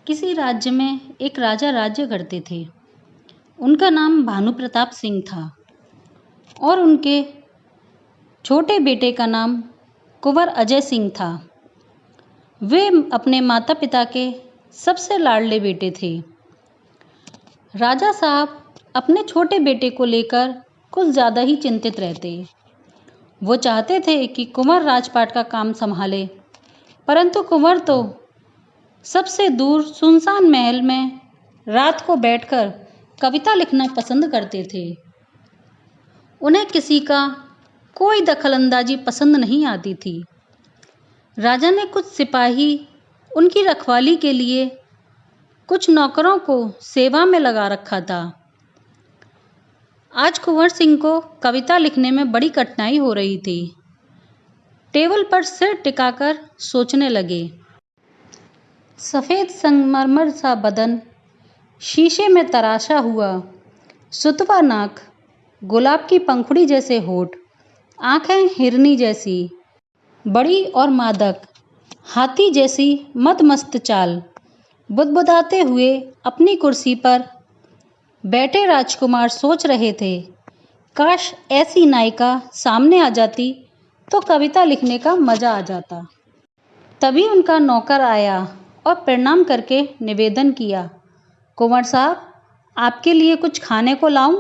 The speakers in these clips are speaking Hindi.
किसी राज्य में एक राजा राज्य करते थे। उनका नाम भानु प्रताप सिंह था और उनके छोटे बेटे का नाम कुंवर अजय सिंह था। वे अपने माता पिता के सबसे लाडले बेटे थे। राजा साहब अपने छोटे बेटे को लेकर कुछ ज़्यादा ही चिंतित रहते। वो चाहते थे कि कुंवर राजपाट का काम संभाले, परंतु कुंवर तो सबसे दूर सुनसान महल में रात को बैठकर कविता लिखना पसंद करते थे। उन्हें किसी का कोई दखलंदाजी पसंद नहीं आती थी। राजा ने कुछ सिपाही उनकी रखवाली के लिए कुछ नौकरों को सेवा में लगा रखा था। आज कुंवर सिंह को कविता लिखने में बड़ी कठिनाई हो रही थी। टेबल पर सिर टिकाकर सोचने लगे। सफ़ेद संगमरमर सा बदन, शीशे में तराशा हुआ सुतवा नाक, गुलाब की पंखुड़ी जैसे होठ, आंखें हिरनी जैसी बड़ी और मादक, हाथी जैसी मदमस्त चाल, बुदबुदाते हुए अपनी कुर्सी पर बैठे राजकुमार सोच रहे थे, काश ऐसी नायिका सामने आ जाती तो कविता लिखने का मज़ा आ जाता। तभी उनका नौकर आया और प्रणाम करके निवेदन किया, कुंवर साहब, आपके लिए कुछ खाने को लाऊं?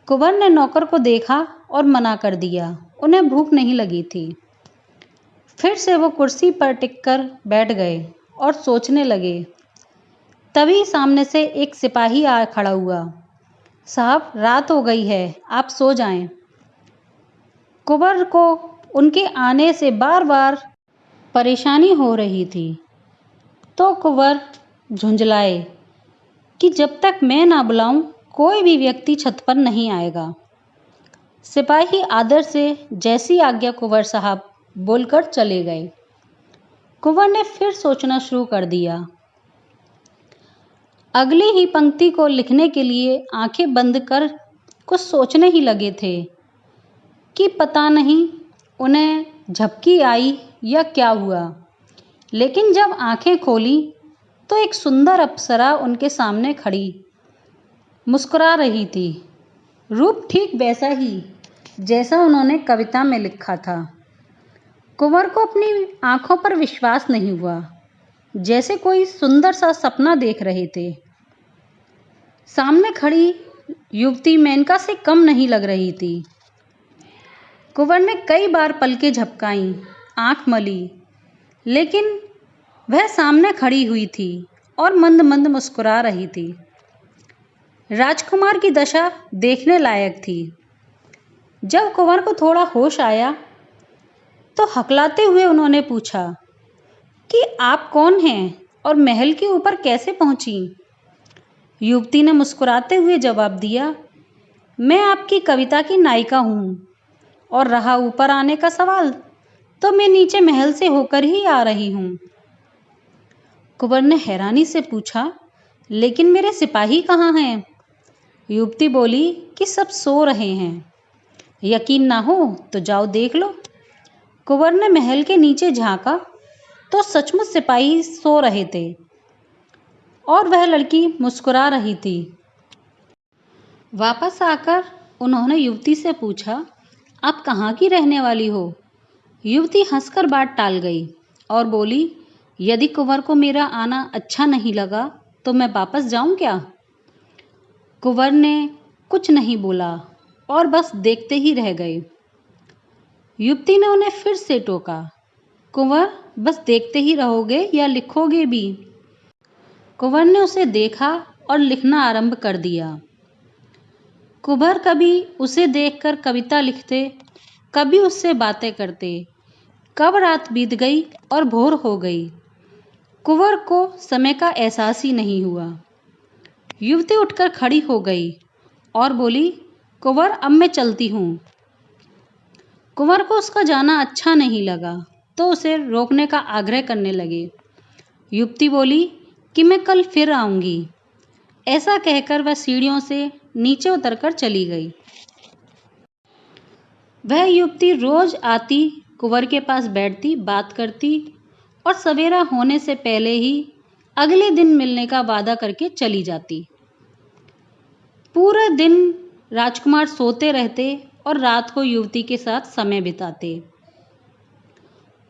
कुंवर ने नौकर को देखा और मना कर दिया। उन्हें भूख नहीं लगी थी। फिर से वो कुर्सी पर टिककर बैठ गए और सोचने लगे। तभी सामने से एक सिपाही आ खड़ा हुआ। साहब, रात हो गई है, आप सो जाएं। कुंवर को उनके आने से बार बार परेशानी हो रही थी, तो कुंवर झुंझलाए कि जब तक मैं ना बुलाऊं कोई भी व्यक्ति छत पर नहीं आएगा। सिपाही आदर से जैसी आज्ञा कुंवर साहब बोलकर चले गए। कुंवर ने फिर सोचना शुरू कर दिया। अगली ही पंक्ति को लिखने के लिए आंखें बंद कर कुछ सोचने ही लगे थे कि पता नहीं उन्हें झपकी आई या क्या हुआ। लेकिन जब आंखें खोली तो एक सुंदर अप्सरा उनके सामने खड़ी मुस्कुरा रही थी। रूप ठीक वैसा ही जैसा उन्होंने कविता में लिखा था। कुंवर को अपनी आंखों पर विश्वास नहीं हुआ, जैसे कोई सुंदर सा सपना देख रहे थे। सामने खड़ी युवती मेनका से कम नहीं लग रही थी। कुंवर ने कई बार पलकें झपकाईं, आंख मली, लेकिन वह सामने खड़ी हुई थी और मंद मंद मुस्कुरा रही थी। राजकुमार की दशा देखने लायक थी। जब कुंवर को थोड़ा होश आया तो हकलाते हुए उन्होंने पूछा कि आप कौन हैं और महल के ऊपर कैसे पहुंची? युवती ने मुस्कुराते हुए जवाब दिया, मैं आपकी कविता की नायिका हूँ, और रहा ऊपर आने का सवाल तो मैं नीचे महल से होकर ही आ रही हूँ। कुंवर ने हैरानी से पूछा, लेकिन मेरे सिपाही कहाँ हैं? युवती बोली कि सब सो रहे हैं। यकीन ना हो तो जाओ देख लो। कुंवर ने महल के नीचे झांका तो सचमुच सिपाही सो रहे थे और वह लड़की मुस्कुरा रही थी। वापस आकर उन्होंने युवती से पूछा, आप कहाँ की रहने वाली हो? युवती हंसकर बात टाल गई और बोली, यदि कुंवर को मेरा आना अच्छा नहीं लगा तो मैं वापस जाऊं क्या? कुंवर ने कुछ नहीं बोला और बस देखते ही रह गए। युवती ने उन्हें फिर से टोका, कुंवर, बस देखते ही रहोगे या लिखोगे भी? कुंवर ने उसे देखा और लिखना आरंभ कर दिया। कुंवर कभी उसे देखकर कविता लिखते, कभी उससे बातें करते। कब रात बीत गई और भोर हो गई, कुंवर को समय का एहसास ही नहीं हुआ। युवती उठकर खड़ी हो गई और बोली, कुंवर, अब मैं चलती हूँ। कुंवर को उसका जाना अच्छा नहीं लगा तो उसे रोकने का आग्रह करने लगे। युवती बोली कि मैं कल फिर आऊँगी। ऐसा कहकर वह सीढ़ियों से नीचे उतरकर चली गई। वह युवती रोज आती, कुंवर के पास बैठती, बात करती और सवेरा होने से पहले ही अगले दिन मिलने का वादा करके चली जाती। पूरा दिन राजकुमार सोते रहते और रात को युवती के साथ समय बिताते।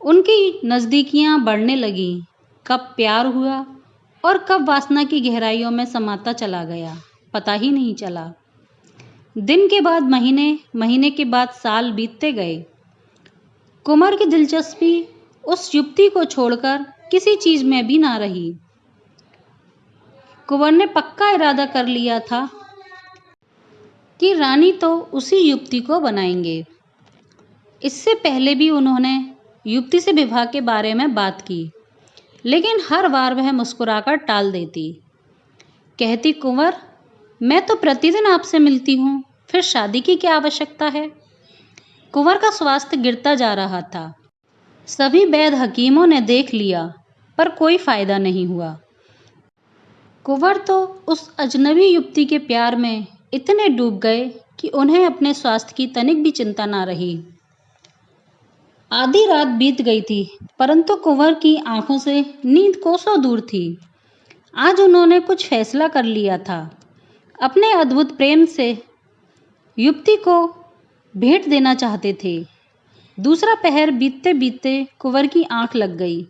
उनकी नज़दीकियां बढ़ने लगीं। कब प्यार हुआ और कब वासना की गहराइयों में समाता चला गया, पता ही नहीं चला। दिन के बाद महीने, महीने के बाद साल बीतते गए। कुंवर की दिलचस्पी उस युवती को छोड़कर किसी चीज में भी ना रही। कुंवर ने पक्का इरादा कर लिया था कि रानी तो उसी युवती को बनाएंगे। इससे पहले भी उन्होंने युवती से विवाह के बारे में बात की, लेकिन हर बार वह मुस्कुराकर टाल देती। कहती, कुंवर, मैं तो प्रतिदिन आपसे मिलती हूँ, फिर शादी की क्या आवश्यकता है। कुंवर का स्वास्थ्य गिरता जा रहा था। सभी वैद्य हकीमों ने देख लिया, पर कोई फायदा नहीं हुआ। कुंवर तो उस अजनबी युवती के प्यार में इतने डूब गए कि उन्हें अपने स्वास्थ्य की तनिक भी चिंता ना रही। आधी रात बीत गई थी, परंतु कुंवर की आंखों से नींद कोसों दूर थी। आज उन्होंने कुछ फैसला कर लिया था। अपने अद्भुत प्रेम से युवती को भेंट देना चाहते थे। दूसरा पहर बीतते बीतते कुंवर की आंख लग गई।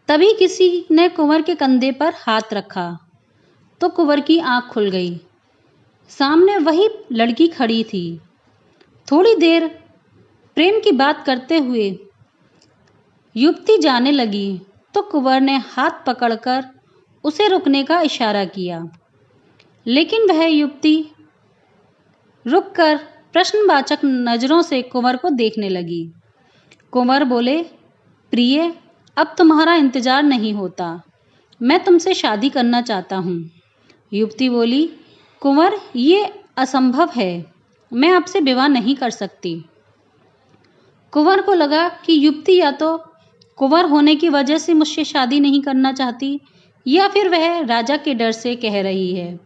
तभी किसी ने कुंवर के कंधे पर हाथ रखा तो कुंवर की आंख खुल गई। सामने वही लड़की खड़ी थी। थोड़ी देर प्रेम की बात करते हुए युवती जाने लगी तो कुंवर ने हाथ पकड़कर उसे रुकने का इशारा किया, लेकिन वह युवती रुककर प्रश्नवाचक नजरों से कुंवर को देखने लगी। कुंवर बोले, प्रिय, अब तुम्हारा इंतजार नहीं होता, मैं तुमसे शादी करना चाहता हूँ। युवती बोली, कुंवर, ये असंभव है, मैं आपसे विवाह नहीं कर सकती। कुंवर को लगा कि युवती या तो कुंवर होने की वजह से मुझसे शादी नहीं करना चाहती या फिर वह राजा के डर से कह रही है।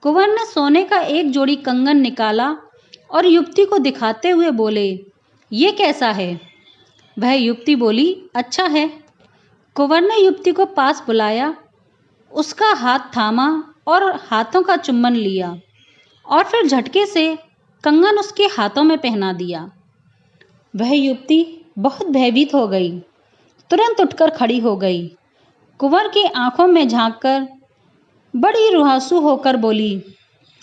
कुंवर ने सोने का एक जोड़ी कंगन निकाला और युवती को दिखाते हुए बोले, ये कैसा है। वह युवती बोली, अच्छा है। कुंवर ने युवती को पास बुलाया, उसका हाथ थामा और हाथों का चुम्बन लिया और फिर झटके से कंगन उसके हाथों में पहना दिया। वह युवती बहुत भयभीत हो गई, तुरंत उठकर खड़ी हो गई। कुंवर की आंखों में झांककर बड़ी रुहासू होकर बोली,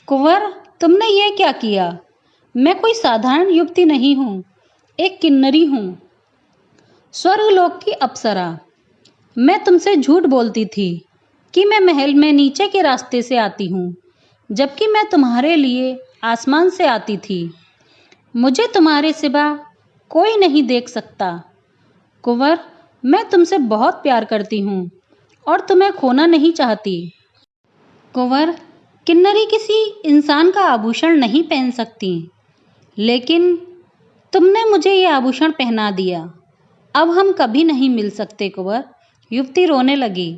कुंवर, तुमने ये क्या किया। मैं कोई साधारण युवती नहीं हूँ, एक किन्नरी हूँ, स्वर्गलोक की अप्सरा। मैं तुमसे झूठ बोलती थी कि मैं महल में नीचे के रास्ते से आती हूँ, जबकि मैं तुम्हारे लिए आसमान से आती थी। मुझे तुम्हारे सिवा कोई नहीं देख सकता। कुंवर, मैं तुमसे बहुत प्यार करती हूँ और तुम्हें खोना नहीं चाहती। कुंवर, किन्नरी किसी इंसान का आभूषण नहीं पहन सकती, लेकिन तुमने मुझे ये आभूषण पहना दिया। अब हम कभी नहीं मिल सकते कुंवर। युवती रोने लगी।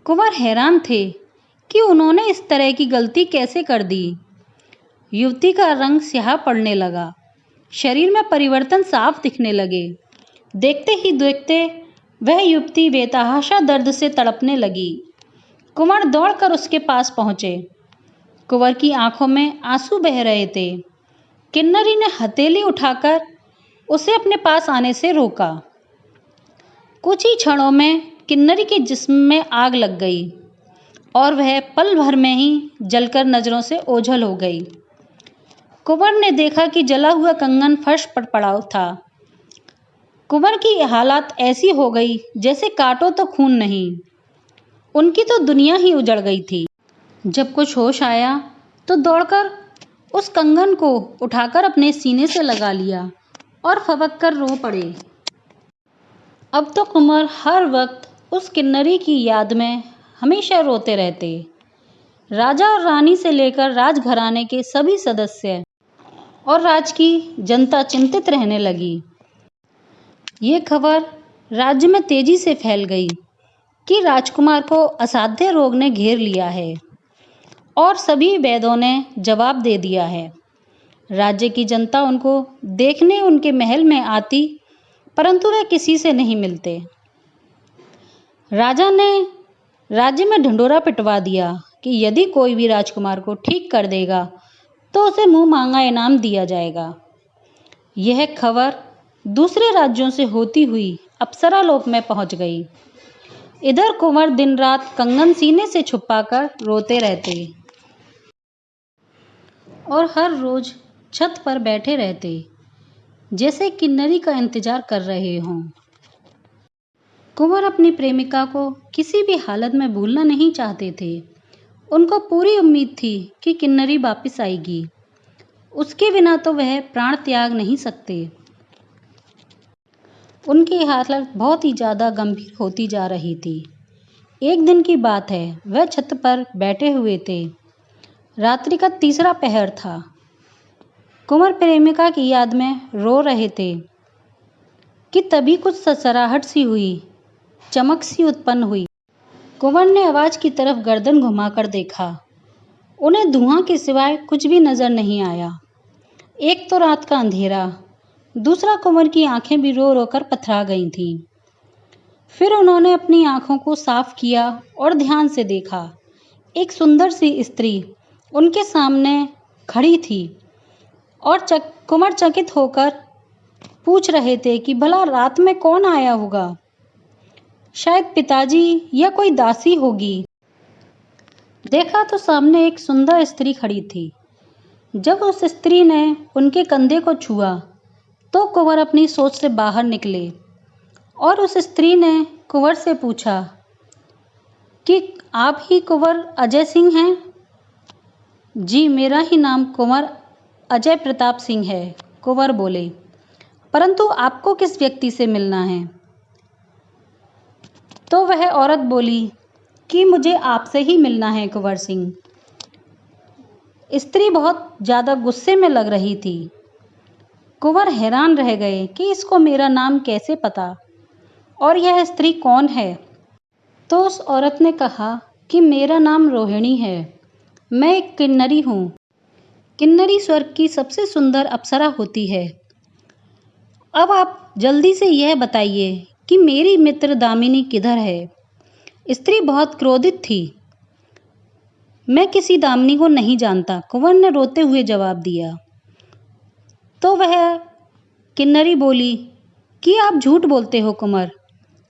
कुंवर हैरान थे कि उन्होंने इस तरह की गलती कैसे कर दी। युवती का रंग स्याह पड़ने लगा, शरीर में परिवर्तन साफ दिखने लगे। देखते ही देखते वह युवती बेतहाशा दर्द से तड़पने लगी। कुंवर दौड़कर उसके पास पहुंचे। कुंवर की आंखों में आंसू बह रहे थे। किन्नरी ने हथेली उठाकर उसे अपने पास आने से रोका। कुछ ही क्षणों में किन्नरी के जिस्म में आग लग गई और वह पल भर में ही जलकर नजरों से ओझल हो गई। कुंवर ने देखा कि जला हुआ कंगन फर्श पर पड़ा था। कुंवर की हालत ऐसी हो गई जैसे काटो तो खून नहीं। उनकी तो दुनिया ही उजड़ गई थी। जब कुछ होश आया तो दौड़कर उस कंगन को उठाकर अपने सीने से लगा लिया और फबक कर रो पड़े। अब तो कुंवर हर वक्त उस किन्नरी की याद में हमेशा रोते रहते। राजा और रानी से लेकर राजघराने के सभी सदस्य और राज की जनता चिंतित रहने लगी। ये खबर राज्य में तेजी से फैल गई कि राजकुमार को असाध्य रोग ने घेर लिया है और सभी वैद्यों ने जवाब दे दिया है। राज्य की जनता उनको देखने उनके महल में आती, परंतु वे किसी से नहीं मिलते। राजा ने राज्य में ढिंढोरा पिटवा दिया कि यदि कोई भी राजकुमार को ठीक कर देगा तो उसे मुंह मांगा इनाम दिया जाएगा। यह खबर दूसरे राज्यों से होती हुई अप्सरा लोक में पहुंच गई। इधर कुंवर दिन रात कंगन सीने से छुपाकर रोते रहते और हर रोज छत पर बैठे रहते जैसे किन्नरी का इंतजार कर रहे हों। कुंवर अपनी प्रेमिका को किसी भी हालत में भूलना नहीं चाहते थे। उनको पूरी उम्मीद थी कि किन्नरी वापस आएगी। उसके बिना तो वह प्राण त्याग नहीं सकते। उनकी हालत बहुत ही ज़्यादा गंभीर होती जा रही थी। एक दिन की बात है, वह छत पर बैठे हुए थे। रात्रि का तीसरा पहर था। कुंवर प्रेमिका की याद में रो रहे थे कि तभी कुछ ससराहट सी हुई, चमक सी उत्पन्न हुई। कुंवर ने आवाज की तरफ गर्दन घुमाकर देखा। उन्हें धुआं के सिवाय कुछ भी नजर नहीं आया। एक तो रात का अंधेरा, दूसरा कुंवर की आंखें भी रो रो कर पथरा गई थीं। फिर उन्होंने अपनी आंखों को साफ किया और ध्यान से देखा। एक सुंदर सी स्त्री उनके सामने खड़ी थी और कुंवर चकित होकर पूछ रहे थे कि भला रात में कौन आया होगा। शायद पिताजी या कोई दासी होगी। देखा तो सामने एक सुंदर स्त्री खड़ी थी। जब उस स्त्री ने उनके कंधे को छुआ तो कुंवर अपनी सोच से बाहर निकले और उस स्त्री ने कुंवर से पूछा कि आप ही कुंवर अजय सिंह हैं? जी, मेरा ही नाम कुंवर अजय प्रताप सिंह है, कुंवर बोले। परंतु आपको किस व्यक्ति से मिलना है? तो वह औरत बोली कि मुझे आपसे ही मिलना है कुंवर सिंह। स्त्री बहुत ज़्यादा गुस्से में लग रही थी। कुंवर हैरान रह गए कि इसको मेरा नाम कैसे पता और यह स्त्री कौन है। तो उस औरत ने कहा कि मेरा नाम रोहिणी है, मैं एक किन्नरी हूँ। किन्नरी स्वर्ग की सबसे सुंदर अप्सरा होती है। अब आप जल्दी से यह बताइए कि मेरी मित्र दामिनी किधर है? स्त्री बहुत क्रोधित थी। मैं किसी दामिनी को नहीं जानता, कुंवर ने रोते हुए जवाब दिया। तो वह किन्नरी बोली कि आप झूठ बोलते हो कुंवर।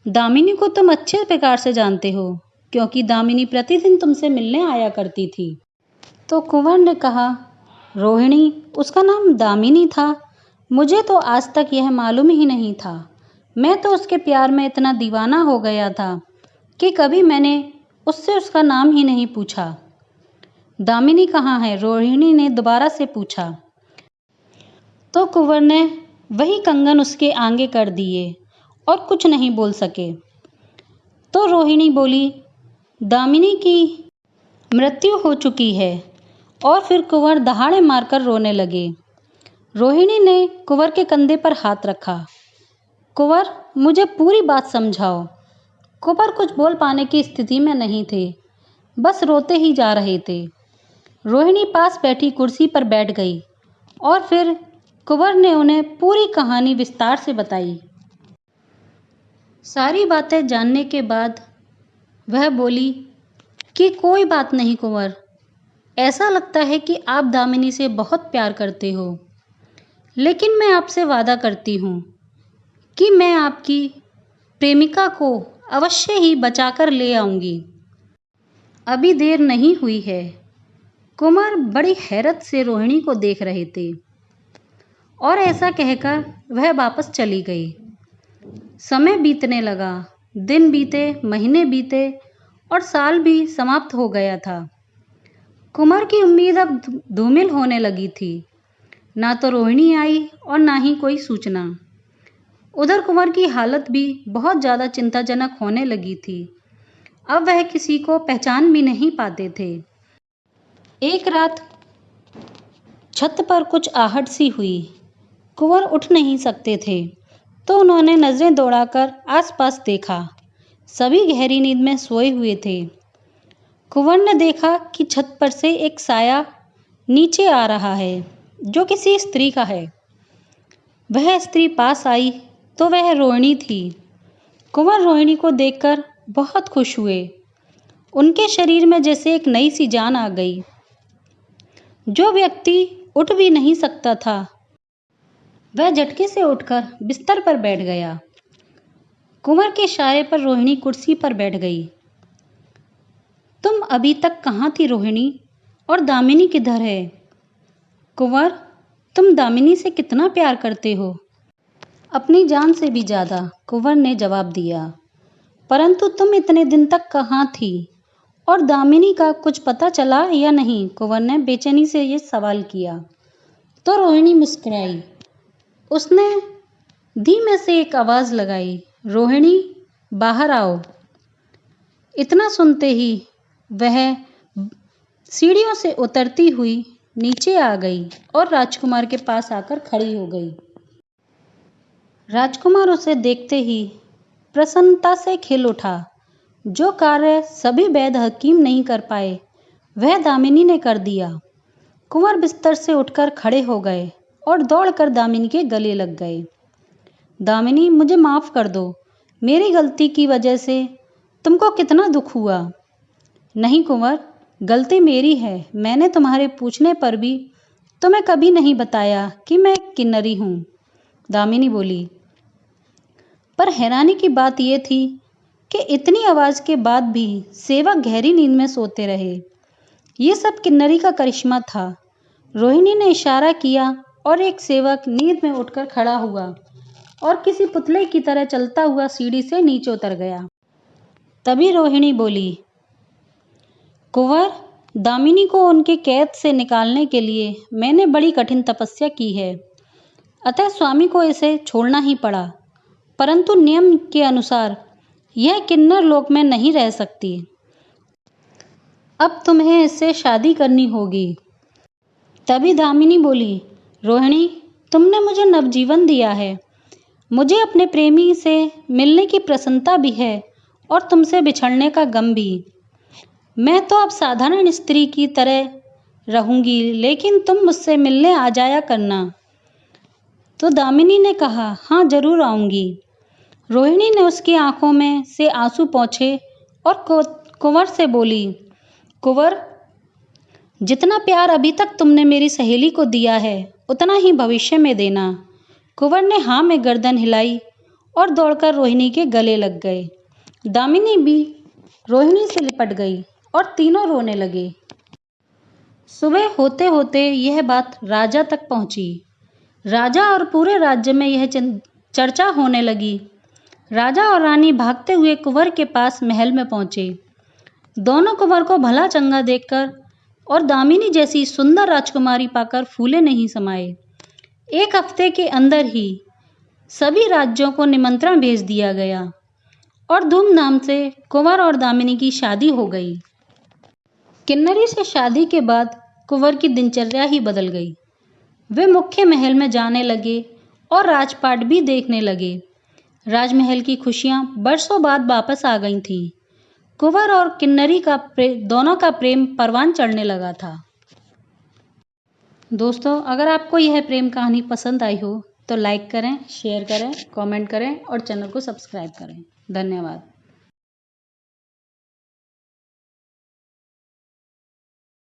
दामिनी को तुम अच्छे प्रकार से जानते हो क्योंकि दामिनी प्रतिदिन तुमसे मिलने आया करती थी। तो कुंवर ने कहा, रोहिणी उसका नाम दामिनी था? मुझे तो आज तक यह मालूम ही नहीं था। मैं तो उसके प्यार में इतना दीवाना हो गया था कि कभी मैंने उससे उसका नाम ही नहीं पूछा। दामिनी कहाँ है? रोहिणी ने दोबारा से पूछा। तो कुंवर ने वही कंगन उसके आगे कर दिए और कुछ नहीं बोल सके। तो रोहिणी बोली, दामिनी की मृत्यु हो चुकी है। और फिर कुंवर दहाड़े मारकर रोने लगे। रोहिणी ने कुंवर के कंधे पर हाथ रखा। कुंवर, मुझे पूरी बात समझाओ। कुंवर कुछ बोल पाने की स्थिति में नहीं थे, बस रोते ही जा रहे थे। रोहिणी पास बैठी कुर्सी पर बैठ गई और फिर कुंवर ने उन्हें पूरी कहानी विस्तार से बताई। सारी बातें जानने के बाद वह बोली कि कोई बात नहीं कुंवर, ऐसा लगता है कि आप दामिनी से बहुत प्यार करते हो, लेकिन मैं आपसे वादा करती हूँ कि मैं आपकी प्रेमिका को अवश्य ही बचाकर ले आऊँगी। अभी देर नहीं हुई है। कुंवर बड़ी हैरत से रोहिणी को देख रहे थे और ऐसा कहकर वह वापस चली गई। समय बीतने लगा। दिन बीते, महीने बीते और साल भी समाप्त हो गया था। कुंवर की उम्मीद अब धूमिल होने लगी थी। ना तो रोहिणी आई और ना ही कोई सूचना। उधर कुंवर की हालत भी बहुत ज़्यादा चिंताजनक होने लगी थी। अब वह किसी को पहचान भी नहीं पाते थे। एक रात छत पर कुछ आहट सी हुई। कुंवर उठ नहीं सकते थे तो उन्होंने नज़रें दौड़ाकर आसपास देखा। सभी गहरी नींद में सोए हुए थे। कुंवर ने देखा कि छत पर से एक साया नीचे आ रहा है जो किसी स्त्री का है। वह स्त्री पास आई तो वह रोहिणी थी। कुंवर रोहिणी को देखकर बहुत खुश हुए। उनके शरीर में जैसे एक नई सी जान आ गई। जो व्यक्ति उठ भी नहीं सकता था, वह झटके से उठकर बिस्तर पर बैठ गया। कुंवर के इशारे पर रोहिणी कुर्सी पर बैठ गई। तुम अभी तक कहाँ थी रोहिणी, और दामिनी किधर है? कुंवर, तुम दामिनी से कितना प्यार करते हो? अपनी जान से भी ज़्यादा, कुंवर ने जवाब दिया। परंतु तुम इतने दिन तक कहाँ थी, और दामिनी का कुछ पता चला या नहीं? कुंवर ने बेचैनी से ये सवाल किया। तो रोहिणी मुस्कुराई। उसने धीमे से एक आवाज़ लगाई, रोहिणी, बाहर आओ। इतना सुनते ही वह सीढ़ियों से उतरती हुई नीचे आ गई और राजकुमार के पास आकर खड़ी हो गई। राजकुमार उसे देखते ही प्रसन्नता से खिल उठा। जो कार्य सभी वैद्य हकीम नहीं कर पाए, वह दामिनी ने कर दिया। कुंवर बिस्तर से उठकर खड़े हो गए और दौड़कर दामिनी के गले लग गए। दामिनी, मुझे माफ़ कर दो। मेरी गलती की वजह से तुमको कितना दुख हुआ। नहीं कुंवर, गलती मेरी है। मैंने तुम्हारे पूछने पर भी तुम्हें कभी नहीं बताया कि मैं किन्नरी हूँ, दामिनी बोली। पर हैरानी की बात यह थी कि इतनी आवाज़ के बाद भी सेवक गहरी नींद में सोते रहे। ये सब किन्नरी का करिश्मा था। रोहिणी ने इशारा किया और एक सेवक नींद में उठकर खड़ा हुआ और किसी पुतले की तरह चलता हुआ सीढ़ी से नीचे उतर गया। तभी रोहिणी बोली, कुंवर, दामिनी को उनके कैद से निकालने के लिए मैंने बड़ी कठिन तपस्या की है, अतः स्वामी को इसे छोड़ना ही पड़ा। परंतु नियम के अनुसार यह किन्नर लोक में नहीं रह सकती। अब तुम्हें इससे शादी करनी होगी। तभी दामिनी बोली, रोहिणी, तुमने मुझे नवजीवन दिया है। मुझे अपने प्रेमी से मिलने की प्रसन्नता भी है और तुमसे बिछड़ने का गम भी। मैं तो अब साधारण स्त्री की तरह रहूंगी, लेकिन तुम मुझसे मिलने आ जाया करना। तो दामिनी ने कहा, हाँ जरूर आऊंगी। रोहिणी ने उसकी आंखों में से आंसू पोंछे और कुंवर से बोली, कुंवर, जितना प्यार अभी तक तुमने मेरी सहेली को दिया है, उतना ही भविष्य में देना। कुंवर ने हाँ में गर्दन हिलाई और दौड़कर रोहिणी के गले लग गए। दामिनी भी रोहिणी से लिपट गई और तीनों रोने लगे। सुबह होते होते यह बात राजा तक पहुंची। राजा और पूरे राज्य में यह चर्चा होने लगी। राजा और रानी भागते हुए कुंवर के पास महल में पहुंचे। दोनों कुंवर को भला चंगा देखकर और दामिनी जैसी सुंदर राजकुमारी पाकर फूले नहीं समाये। एक हफ्ते के अंदर ही सभी राज्यों को निमंत्रण भेज दिया गया और धूमधाम से कुंवर और दामिनी की शादी हो गई। किन्नरी से शादी के बाद कुंवर की दिनचर्या ही बदल गई। वे मुख्य महल में जाने लगे और राजपाट भी देखने लगे। राजमहल की खुशियां बरसों बाद वापस आ गई थीं। कुंवर और किन्नरी का दोनों का प्रेम परवान चढ़ने लगा था। दोस्तों, अगर आपको यह प्रेम कहानी पसंद आई हो तो लाइक करें, शेयर करें, कमेंट करें और चैनल को सब्सक्राइब करें। धन्यवाद।